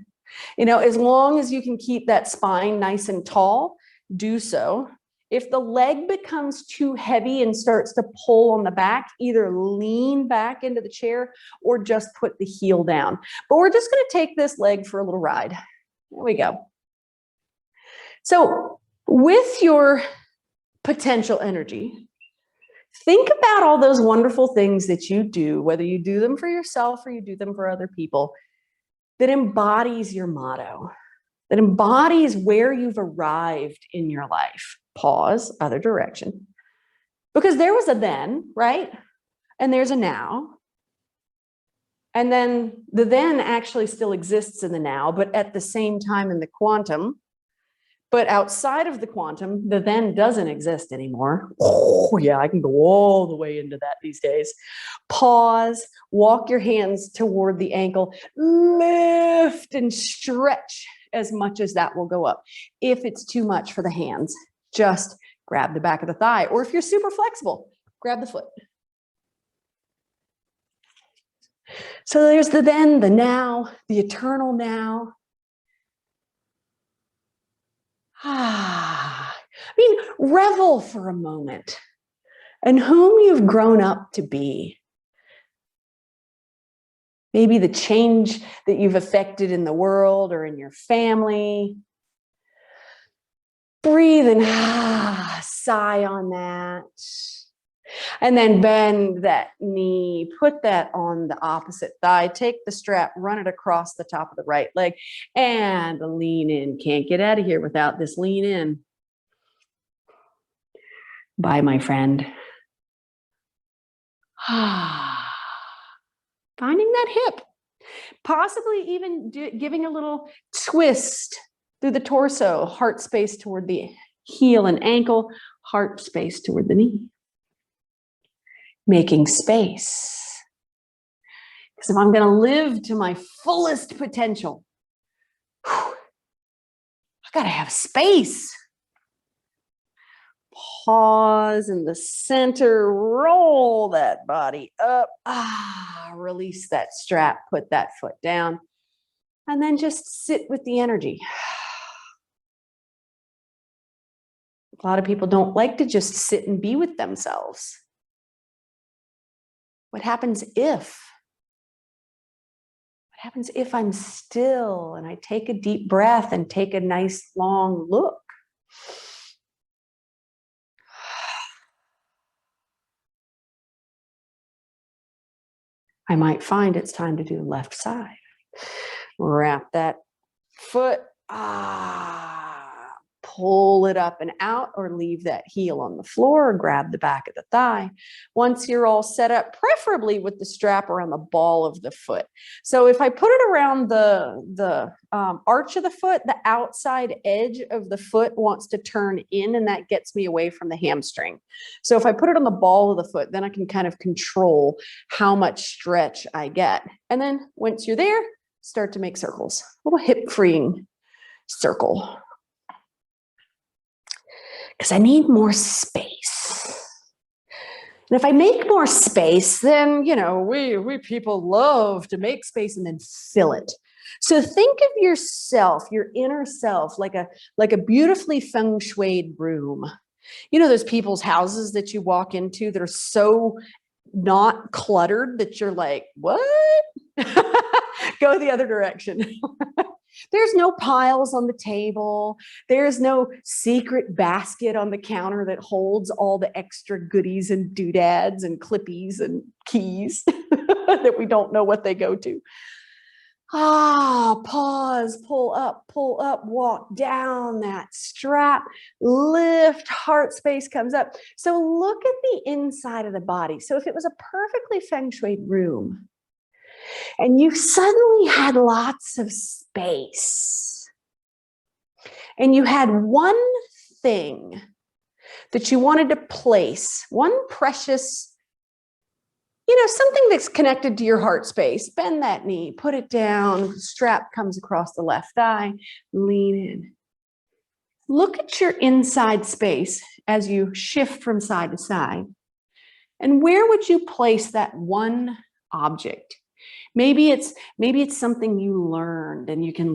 As long as you can keep that spine nice and tall, do so. If the leg becomes too heavy and starts to pull on the back, either lean back into the chair or just put the heel down. But we're just going to take this leg for a little ride. There we go. So with your potential energy, think about all those wonderful things that you do, whether you do them for yourself or you do them for other people, that embodies your motto. that embodies where you've arrived in your life. Pause, other direction. Because there was a then, right? And there's a now. And then the then actually still exists in the now, but at the same time in the quantum. But outside of the quantum, the then doesn't exist anymore. Oh, yeah, I can go all the way into that these days. Pause, walk your hands toward the ankle, lift and stretch as much as that will go up. If it's too much for the hands, just grab the back of the thigh. Or if you're super flexible, grab the foot. So there's the then, the now, the eternal now. I mean, revel for a moment in whom you've grown up to be. Maybe the change that you've affected in the world or in your family. Breathe and sigh on that. And then bend that knee, put that on the opposite thigh, take the strap, run it across the top of the right leg, and lean in. Can't get out of here without this lean in. Bye, my friend. Finding that hip, possibly even giving a little twist through the torso, heart space toward the heel and ankle, heart space toward the knee. Making space. Because if I'm going to live to my fullest potential, I got to have space. Pause in the center, roll that body up, release that strap, put that foot down, and then just sit with the energy. A lot of people don't like to just sit and be with themselves. What happens if? What happens if I'm still and I take a deep breath and take a nice long look? I might find it's time to do left side. Wrap that foot, pull it up and out, or leave that heel on the floor, or grab the back of the thigh. Once you're all set up, preferably with the strap around the ball of the foot. So if I put it around the arch of the foot, the outside edge of the foot wants to turn in, and that gets me away from the hamstring. So if I put it on the ball of the foot, then I can kind of control how much stretch I get. And then once you're there, start to make circles, a little hip freeing circle. Because I need more space. And if I make more space, then, we people love to make space and then fill it. So think of yourself, your inner self, like a beautifully feng shuied room. Those people's houses that you walk into that are so not cluttered that you're like, what? Go the other direction. There's no piles on the table. There's no secret basket on the counter that holds all the extra goodies and doodads and clippies and keys that we don't know what they go to. Pause, pull up, walk down that strap, lift, heart space comes up. So look at the inside of the body. So if it was a perfectly feng shuied room, and you suddenly had lots of space, and you had one thing that you wanted to place, one precious, something that's connected to your heart space. Bend that knee, put it down, strap comes across the left thigh, lean in. Look at your inside space as you shift from side to side. And where would you place that one object? Maybe it's something you learned and you can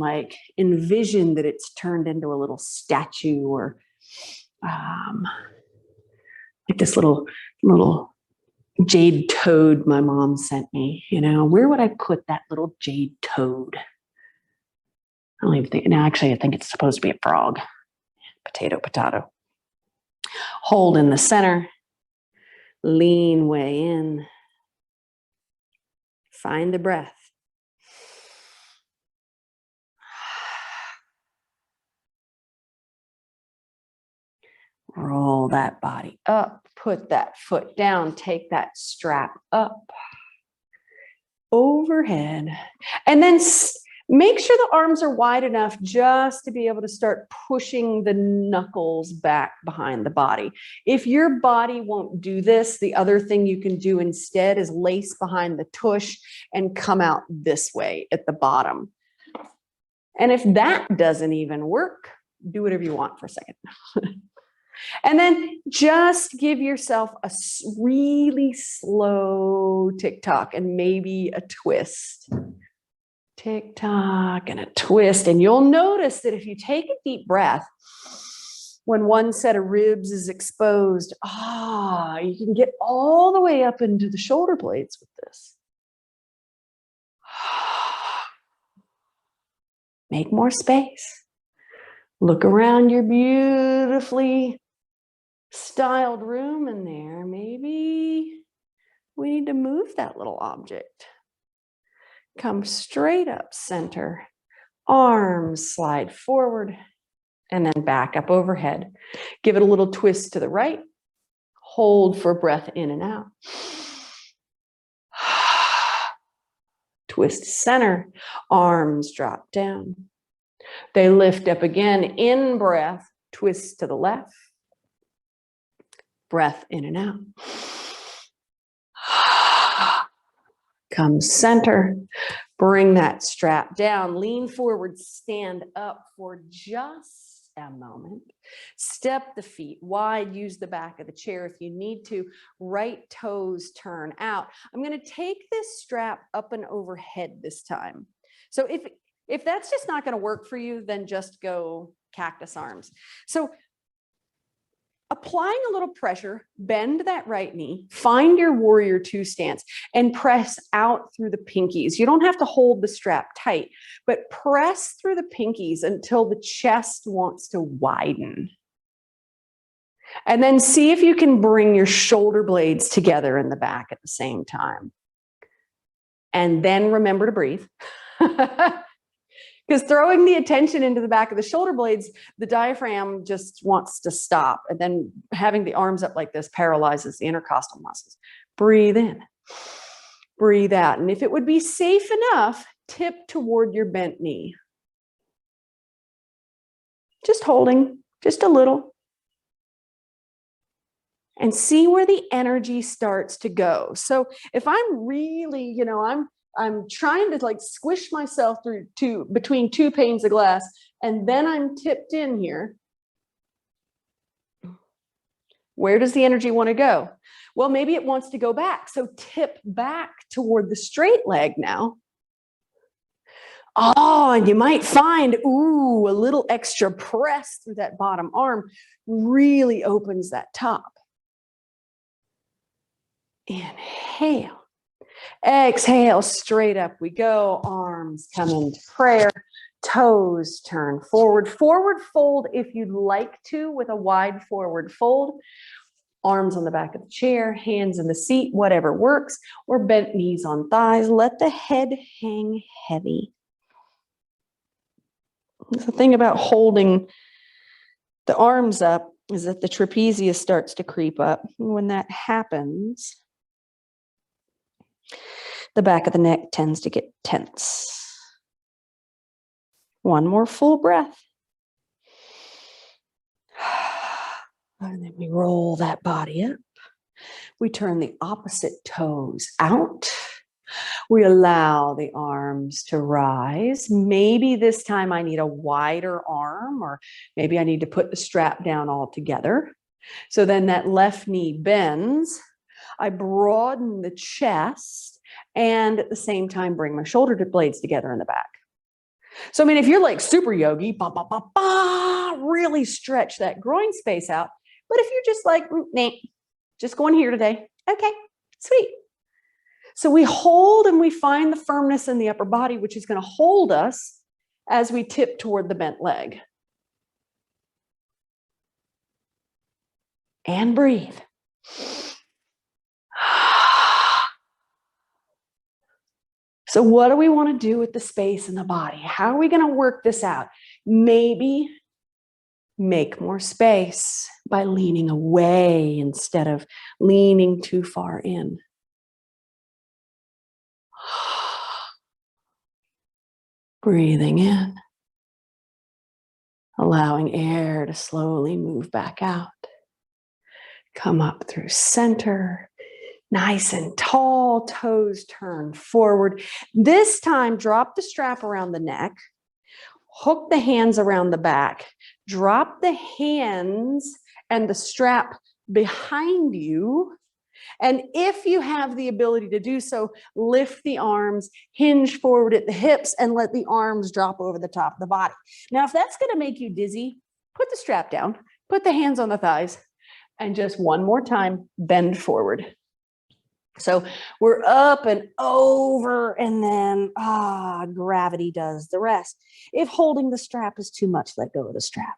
envision that it's turned into a little statue, or like this little jade toad my mom sent me. Where would I put that little jade toad? I don't even think. No, actually, I think it's supposed to be a frog. Potato. Hold in the center. Lean way in. Find the breath. Roll that body up, put that foot down, take that strap up, overhead, and then make sure the arms are wide enough just to be able to start pushing the knuckles back behind the body. If your body won't do this, the other thing you can do instead is lace behind the tush and come out this way at the bottom. And if that doesn't even work, do whatever you want for a second. And then just give yourself a really slow tick-tock and maybe a twist. Tick-tock and a twist. And you'll notice that if you take a deep breath, when one set of ribs is exposed, you can get all the way up into the shoulder blades with this. Make more space. Look around your beautifully styled room in there. Maybe we need to move that little object. Come straight up center. Arms slide forward and then back up overhead. Give it a little twist to the right. Hold for breath in and out. Twist center. Arms drop down. They lift up again. In breath. Twist to the left. Breath in and out. Come center. Bring that strap down. Lean forward. Stand up for just a moment. Step the feet wide. Use the back of the chair if you need to. Right toes turn out. I'm going to take this strap up and overhead this time. So if that's just not going to work for you, then just go cactus arms. So applying a little pressure, bend that right knee, find your warrior two stance, and press out through the pinkies. You don't have to hold the strap tight, but press through the pinkies until the chest wants to widen. And then see if you can bring your shoulder blades together in the back at the same time. And then remember to breathe. Because throwing the attention into the back of the shoulder blades, the diaphragm just wants to stop. And then having the arms up like this paralyzes the intercostal muscles. Breathe in, breathe out. And if it would be safe enough, tip toward your bent knee. Just holding, just a little. And see where the energy starts to go. So if I'm really, I'm trying to like squish myself through between two panes of glass, and then I'm tipped in here. Where does the energy want to go? Well, maybe it wants to go back. So tip back toward the straight leg now. And you might find, a little extra press through that bottom arm really opens that top. Inhale. Exhale, straight up we go. Arms come into prayer. Toes turn forward. Forward fold if you'd like to with a wide forward fold. Arms on the back of the chair, hands in the seat, whatever works. Or bent knees on thighs. Let the head hang heavy. The thing about holding the arms up is that the trapezius starts to creep up. When that happens, the back of the neck tends to get tense. One more full breath. And then we roll that body up. We turn the opposite toes out. We allow the arms to rise. Maybe this time I need a wider arm, or maybe I need to put the strap down altogether. So then that left knee bends. I broaden the chest and at the same time bring my shoulder blades together in the back. So, if you're like super yogi, really stretch that groin space out. But if you're just like, nah, just going here today. Okay, sweet. So we hold and we find the firmness in the upper body, which is going to hold us as we tip toward the bent leg. And breathe. So what do we want to do with the space in the body? How are we going to work this out? Maybe Make more space by leaning away instead of leaning too far in. Breathing in, allowing air to slowly move back out. Come up through center, nice and tall, toes turn forward. This time, drop the strap around the neck, hook the hands around the back, drop the hands and the strap behind you. And if you have the ability to do so, lift the arms, hinge forward at the hips, and let the arms drop over the top of the body. Now, if that's going to make you dizzy, put the strap down, put the hands on the thighs, and just one more time, bend forward. So we're up and over, and then gravity does the rest. If holding the strap is too much, let go of the strap.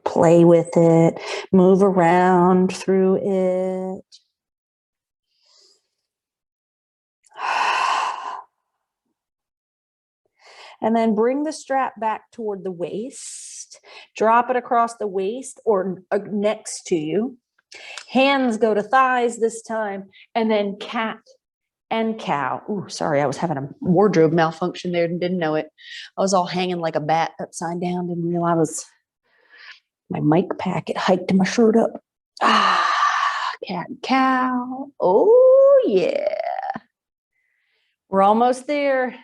Play with it, move around through it. And then bring the strap back toward the waist. Drop it across the waist or next to you. Hands go to thighs this time, and then cat and cow. Ooh, sorry, I was having a wardrobe malfunction there and didn't know it. I was all hanging like a bat upside down, didn't realize my mic packet hiked my shirt up. Cat and cow. Oh, yeah. We're almost there.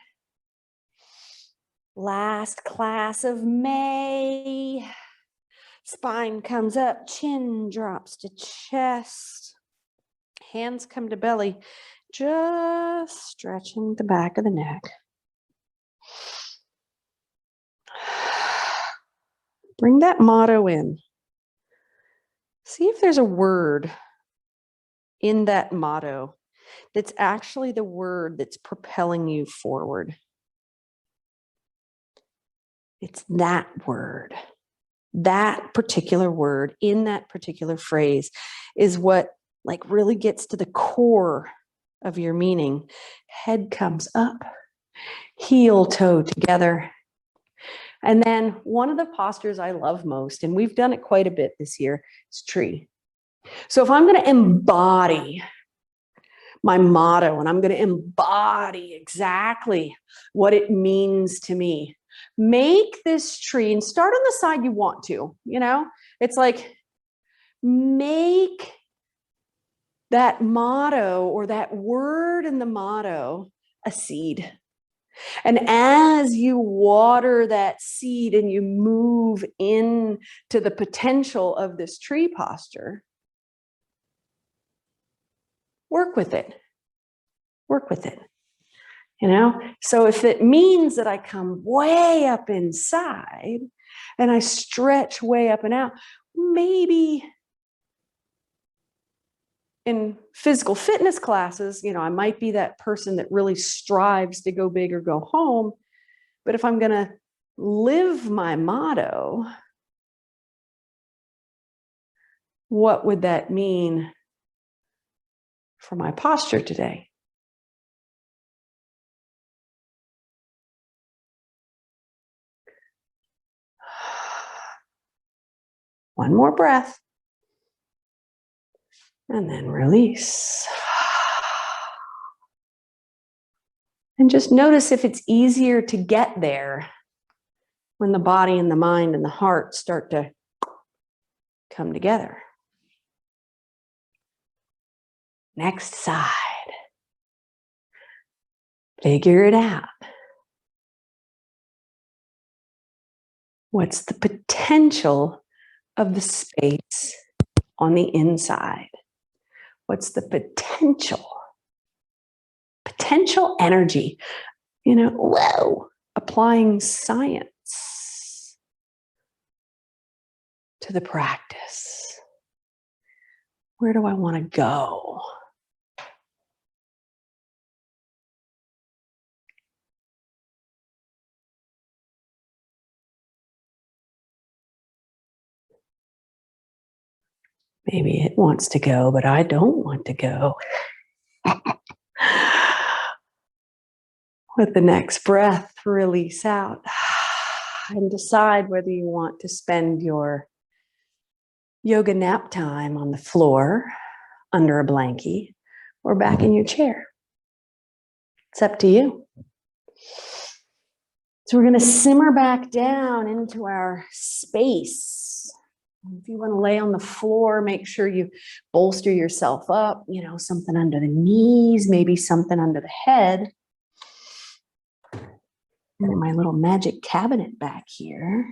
Last class of May. Spine comes up, chin drops to chest. Hands come to belly, just stretching the back of the neck. Bring that motto in. See if there's a word in that motto that's actually the word that's propelling you forward. It's that word. That particular word in that particular phrase is what really gets to the core of your meaning. Head comes up, heel toe together. And then one of the postures I love most, and we've done it quite a bit this year, is tree. So if I'm going to embody my motto and I'm going to embody exactly what it means to me, make this tree and start on the side you want to, it's like make that motto or that word in the motto a seed. And as you water that seed and you move into the potential of this tree posture, work with it. Work with it. So if it means that I come way up inside and I stretch way up and out, maybe in physical fitness classes, I might be that person that really strives to go big or go home. But if I'm going to live my motto, what would that mean for my posture today? One more breath. And then release. And just notice if it's easier to get there when the body and the mind and the heart start to come together. Next side. Figure it out. What's the potential of the space on the inside? What's the potential energy? Applying science to the practice. Where do I want to go? Maybe it wants to go, but I don't want to go. With the next breath, release out and decide whether you want to spend your yoga nap time on the floor, under a blankie, or back in your chair. It's up to you. So we're going to simmer back down into our space. If you want to lay on the floor, make sure you bolster yourself up, something under the knees, maybe something under the head. And my little magic cabinet back here.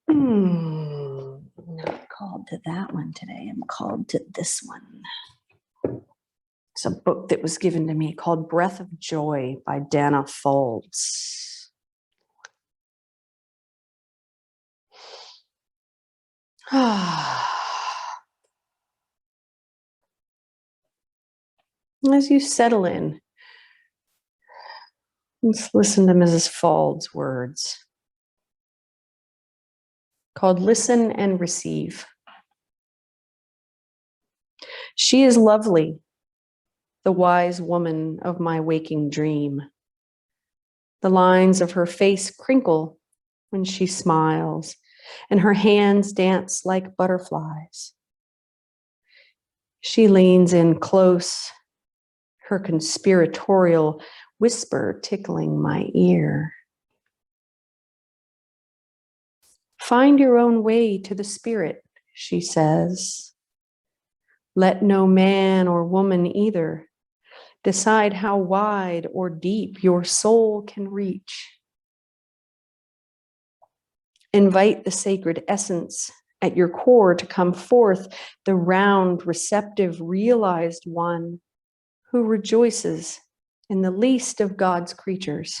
I'm not called to that one today. I'm called to this one. It's a book that was given to me called Breath of Joy by Dana Folds. As you settle in, let's listen to Mrs. Folds' words called Listen and Receive. She is lovely, the wise woman of my waking dream. The lines of her face crinkle when she smiles, and her hands dance like butterflies. She leans in close, her conspiratorial whisper tickling my ear. Find your own way to the spirit, she says. Let no man or woman either decide how wide or deep your soul can reach. Invite the sacred essence at your core to come forth, the round, receptive, realized one who rejoices in the least of God's creatures.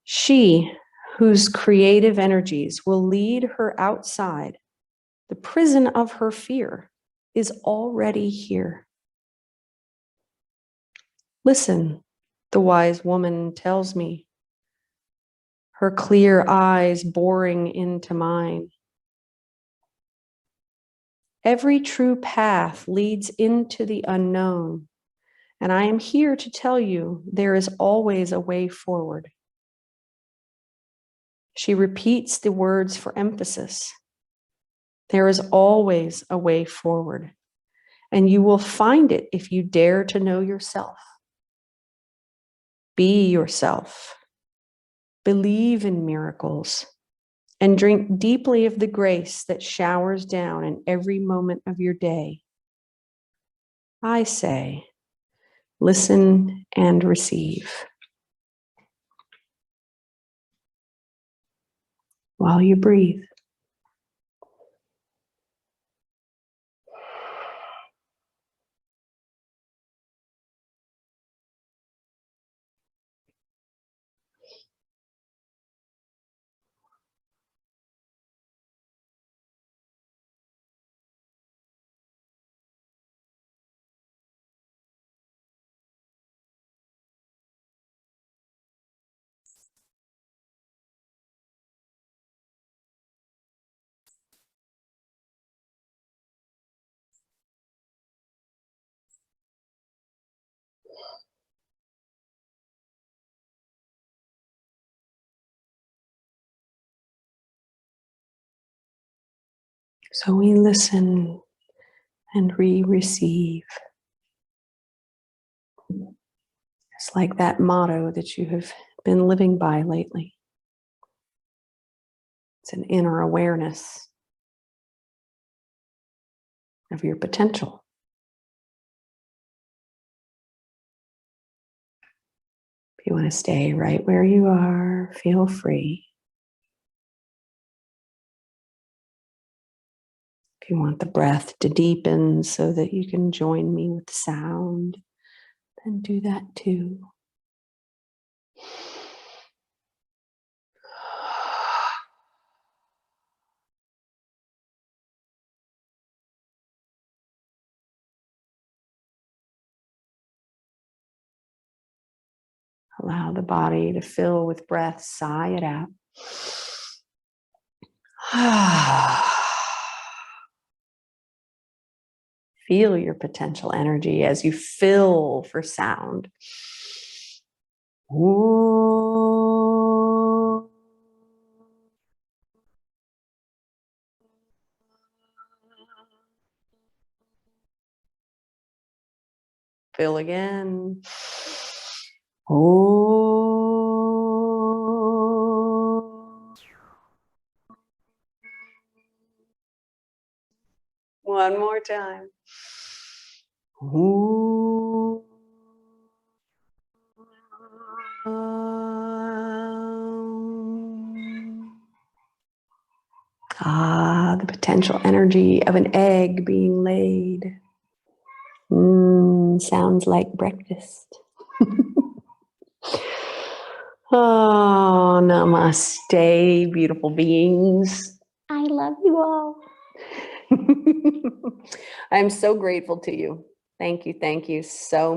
She, whose creative energies will lead her outside the prison of her fear, is already here. Listen, the wise woman tells me, her clear eyes boring into mine. Every true path leads into the unknown, and I am here to tell you there is always a way forward. She repeats the words for emphasis. There is always a way forward, and you will find it if you dare to know yourself. Be yourself. Believe in miracles, and drink deeply of the grace that showers down in every moment of your day. I say, listen and receive. While you breathe. So we listen and we receive. It's like that motto that you have been living by lately. It's an inner awareness of your potential. If you want to stay right where you are, feel free. If you want the breath to deepen so that you can join me with sound, then do that too. Allow the body to fill with breath. Sigh it out. Feel your potential energy as you fill for sound. Ooh. Fill again. Ooh. One more time. Ooh. The potential energy of an egg being laid. Sounds like breakfast. Oh, namaste, beautiful beings. I love you all. I'm so grateful to you. Thank you so